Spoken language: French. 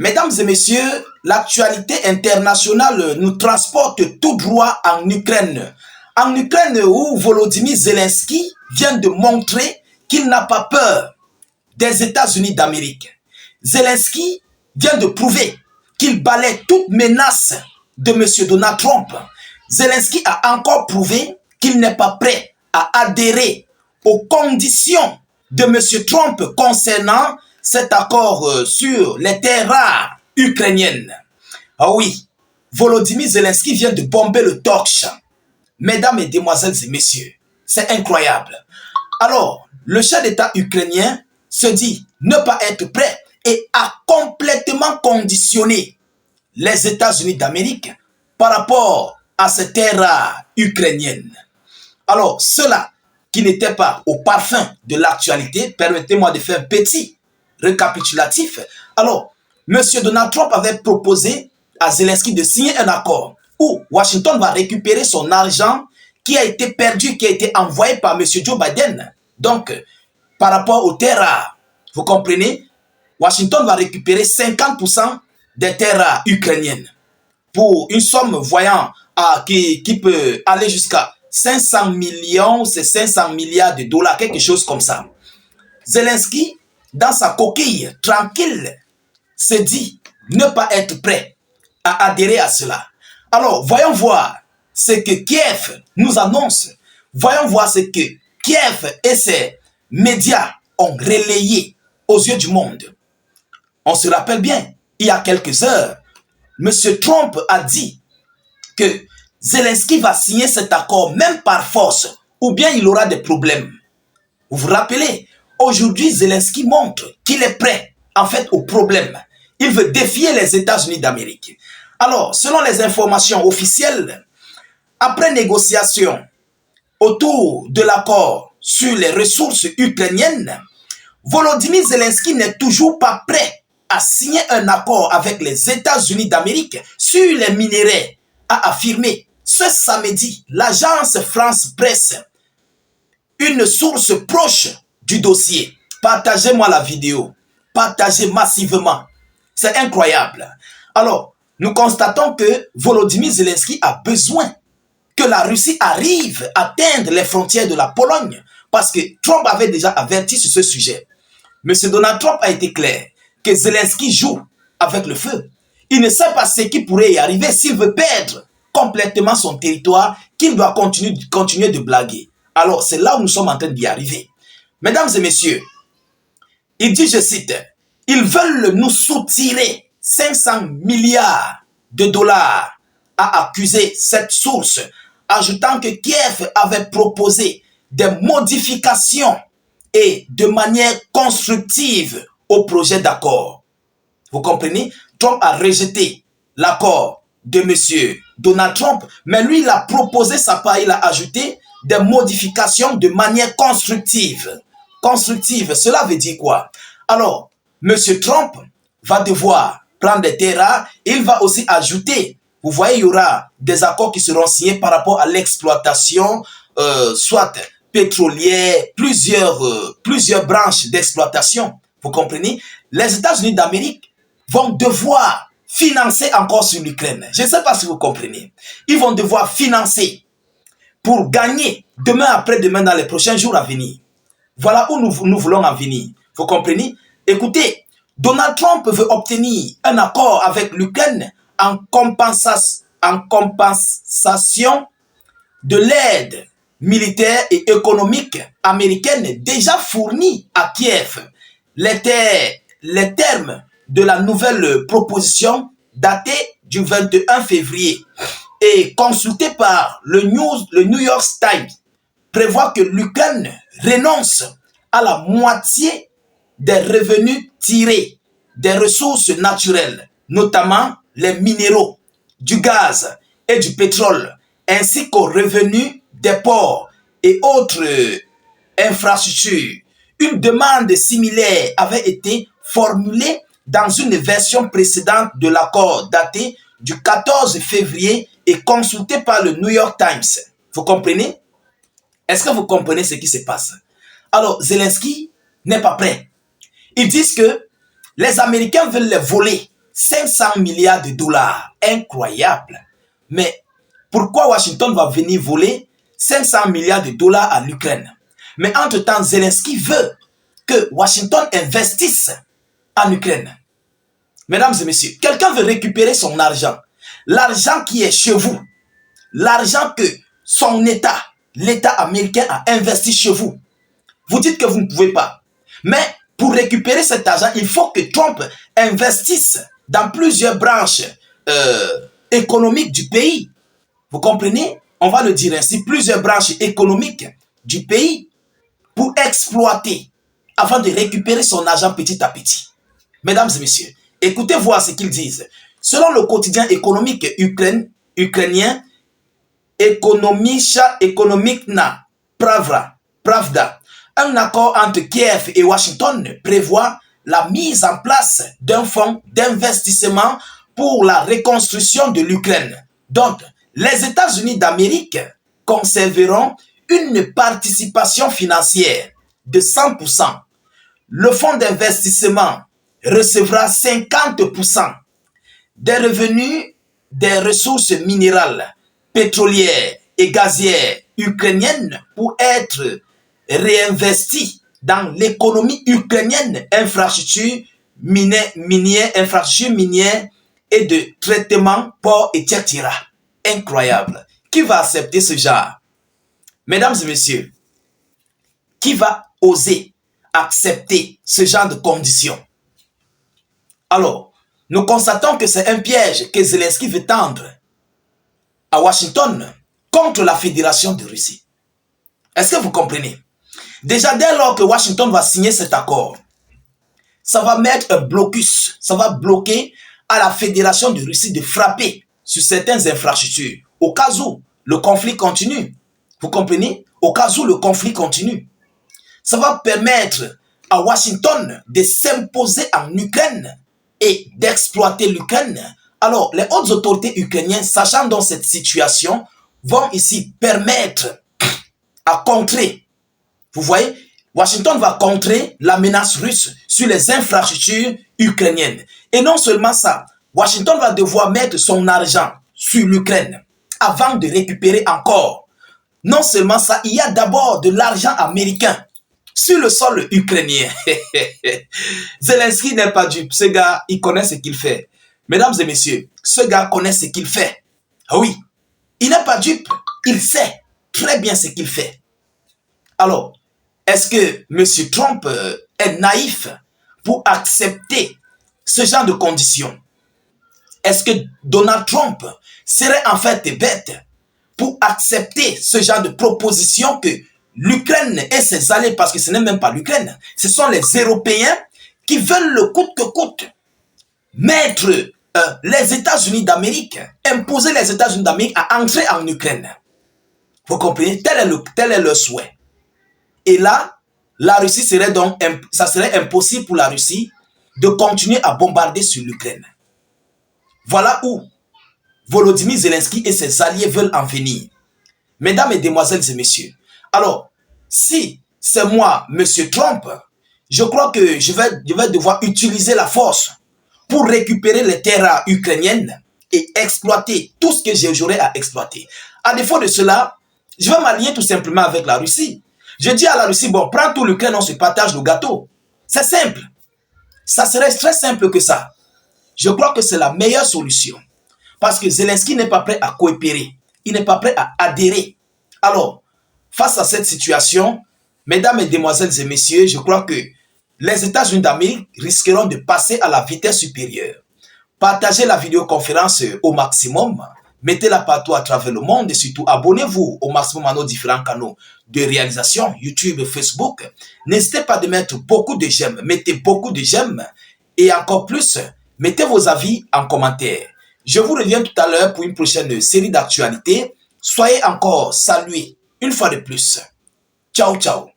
Mesdames et messieurs, l'actualité internationale nous transporte tout droit en Ukraine. En Ukraine où Volodymyr Zelensky vient de montrer qu'il n'a pas peur des États-Unis d'Amérique. Zelensky vient de prouver qu'il balaie toute menace de M. Donald Trump. Zelensky a encore prouvé qu'il n'est pas prêt à adhérer aux conditions de M. Trump concernant cet accord sur les terres rares ukrainiennes. Ah oui, Volodymyr Zelensky vient de bomber le torche. Mesdames et demoiselles et messieurs, c'est incroyable. Alors, le chef d'État ukrainien se dit ne pas être prêt et a complètement conditionné les États-Unis d'Amérique par rapport à ces terres rares ukrainiennes. Alors, cela qui n'était pas au parfum de l'actualité, permettez-moi de faire un petit récapitulatif. Alors, M. Donald Trump avait proposé à Zelensky de signer un accord où Washington va récupérer son argent qui a été perdu, qui a été envoyé par M. Joe Biden. Donc, par rapport aux terres rares, vous comprenez, Washington va récupérer 50% des terres rares ukrainiennes pour une somme voyant qui peut aller jusqu'à 500 millions, c'est 500 milliards de dollars, quelque chose comme ça. Zelensky, dans sa coquille tranquille, se dit ne pas être prêt à adhérer à cela. Alors, voyons voir ce que Kiev nous annonce. Voyons voir ce que Kiev et ses médias ont relayé aux yeux du monde. On se rappelle bien, il y a quelques heures, M. Trump a dit que Zelensky va signer cet accord même par force, ou bien il aura des problèmes. Vous vous rappelez, aujourd'hui Zelensky montre qu'il est prêt en fait au problème. Il veut défier les États-Unis d'Amérique. Alors, selon les informations officielles, après négociation autour de l'accord sur les ressources ukrainiennes, Volodymyr Zelensky n'est toujours pas prêt à signer un accord avec les États-Unis d'Amérique sur les minéraux, a affirmé ce samedi l'agence France Presse, une source proche du dossier. Partagez-moi la vidéo, partagez massivement, c'est incroyable. Alors, nous constatons que Volodymyr Zelensky a besoin que la Russie arrive à atteindre les frontières de la Pologne parce que Trump avait déjà averti sur ce sujet. M. Donald Trump a été clair que Zelensky joue avec le feu. Il ne sait pas ce qui pourrait y arriver s'il veut perdre complètement son territoire, qu'il doit continuer de blaguer. Alors, c'est là où nous sommes en train d'y arriver. Mesdames et messieurs, il dit, je cite, « Ils veulent nous soutirer 500 milliards de dollars » a accusé cette source, ajoutant que Kiev avait proposé des modifications et de manière constructive au projet d'accord. Vous comprenez? Trump a rejeté l'accord de M. Donald Trump, mais lui, il a proposé sa part, il a ajouté des modifications de manière constructive. Constructive, cela veut dire quoi? Alors, M. Trump va devoir prendre des terres rares, il va aussi ajouter, vous voyez, il y aura des accords qui seront signés par rapport à l'exploitation, soit pétrolière, plusieurs branches d'exploitation. Vous comprenez? Les États-Unis d'Amérique vont devoir financer encore sur l'Ukraine. Je ne sais pas si vous comprenez. Ils vont devoir financer pour gagner demain après-demain dans les prochains jours à venir. Voilà où nous voulons en venir. Vous comprenez? Écoutez, Donald Trump veut obtenir un accord avec l'Ukraine en compensation de l'aide militaire et économique américaine déjà fournie à Kiev. Les termes de la nouvelle proposition datée du 21 février et consultée par le New York Times prévoit que l'Ukraine renonce à la moitié des revenus tirés des ressources naturelles, notamment les minéraux, du gaz et du pétrole, ainsi qu'aux revenus des ports et autres infrastructures. Une demande similaire avait été formulée dans une version précédente de l'accord daté du 14 février et consultée par le New York Times. Vous comprenez? Est-ce que vous comprenez ce qui se passe? Alors, Zelensky n'est pas prêt. Ils disent que les Américains veulent les voler 500 milliards de dollars. Incroyable. Mais pourquoi Washington va venir voler 500 milliards de dollars à l'Ukraine? Mais entre-temps, Zelensky veut que Washington investisse en Ukraine. Mesdames et messieurs, quelqu'un veut récupérer son argent. L'argent qui est chez vous. L'argent que son État, l'État américain a investi chez vous. Vous dites que vous ne pouvez pas. Mais pour récupérer cet argent, il faut que Trump investisse dans plusieurs branches économiques du pays. Vous comprenez? On va le dire ainsi, plusieurs branches économiques du pays pour exploiter avant de récupérer son argent petit à petit. Mesdames et messieurs, écoutez voir ce qu'ils disent. Selon le quotidien économique ukrainien, Ekonomikna Pravda, un accord entre Kiev et Washington prévoit la mise en place d'un fonds d'investissement pour la reconstruction de l'Ukraine. Donc, les États-Unis d'Amérique conserveront une participation financière de 100%. Le fonds d'investissement recevra 50% des revenus des ressources minérales, pétrolières et gazières ukrainiennes pour être réinvestis dans l'économie ukrainienne, infrastructures minières et de traitement, port, etc. Incroyable. Qui va accepter ce genre? Mesdames et messieurs, qui va oser accepter ce genre de conditions? Alors, nous constatons que c'est un piège que Zelensky veut tendre à Washington contre la Fédération de Russie. Est-ce que vous comprenez? Déjà, dès lors que Washington va signer cet accord, ça va mettre un blocus, ça va bloquer à la Fédération de Russie de frapper sur certaines infrastructures, au cas où le conflit continue. Vous comprenez? Au cas où le conflit continue. Ça va permettre à Washington de s'imposer en Ukraine et d'exploiter l'Ukraine. Alors, les hautes autorités ukrainiennes, sachant dans cette situation, vont ici permettre à contrer. Vous voyez, Washington va contrer la menace russe sur les infrastructures ukrainiennes. Et non seulement ça, Washington va devoir mettre son argent sur l'Ukraine avant de récupérer encore. Non seulement ça, il y a d'abord de l'argent américain sur le sol ukrainien. Zelensky n'est pas dupe. Ce gars, il connaît ce qu'il fait. Mesdames et messieurs, ce gars connaît ce qu'il fait. Oui, il n'est pas dupe. Il sait très bien ce qu'il fait. Alors, est-ce que M. Trump est naïf pour accepter ce genre de conditions? Est-ce que Donald Trump serait en fait bête pour accepter ce genre de proposition que l'Ukraine et ses alliés, parce que ce n'est même pas l'Ukraine, ce sont les Européens qui veulent le coûte que coûte mettre les États-Unis d'Amérique, imposer les États-Unis d'Amérique à entrer en Ukraine. Vous comprenez? Tel est le souhait. Et là, la Russie serait donc, ça serait impossible pour la Russie de continuer à bombarder sur l'Ukraine. Voilà où Volodymyr Zelensky et ses alliés veulent en venir. Mesdames et demoiselles et messieurs, alors, si c'est moi, M. Trump, je crois que je vais devoir utiliser la force pour récupérer les terres ukrainiennes et exploiter tout ce que j'aurai à exploiter. À défaut de cela, je vais m'allier tout simplement avec la Russie. Je dis à la Russie, bon, prends tout l'Ukraine, on se partage le gâteau. C'est simple. Ça serait très simple que ça. Je crois que c'est la meilleure solution. Parce que Zelensky n'est pas prêt à coopérer. Il n'est pas prêt à adhérer. Alors, face à cette situation, mesdames et demoiselles et messieurs, je crois que les États-Unis d'Amérique risqueront de passer à la vitesse supérieure. Partagez la vidéoconférence au maximum. Mettez-la partout à travers le monde et surtout abonnez-vous au maximum à nos différents canaux de réalisation, YouTube, Facebook. N'hésitez pas de mettre beaucoup de j'aime. Mettez beaucoup de j'aime et encore plus, mettez vos avis en commentaire. Je vous reviens tout à l'heure pour une prochaine série d'actualités. Soyez encore salués une fois de plus. Ciao, ciao.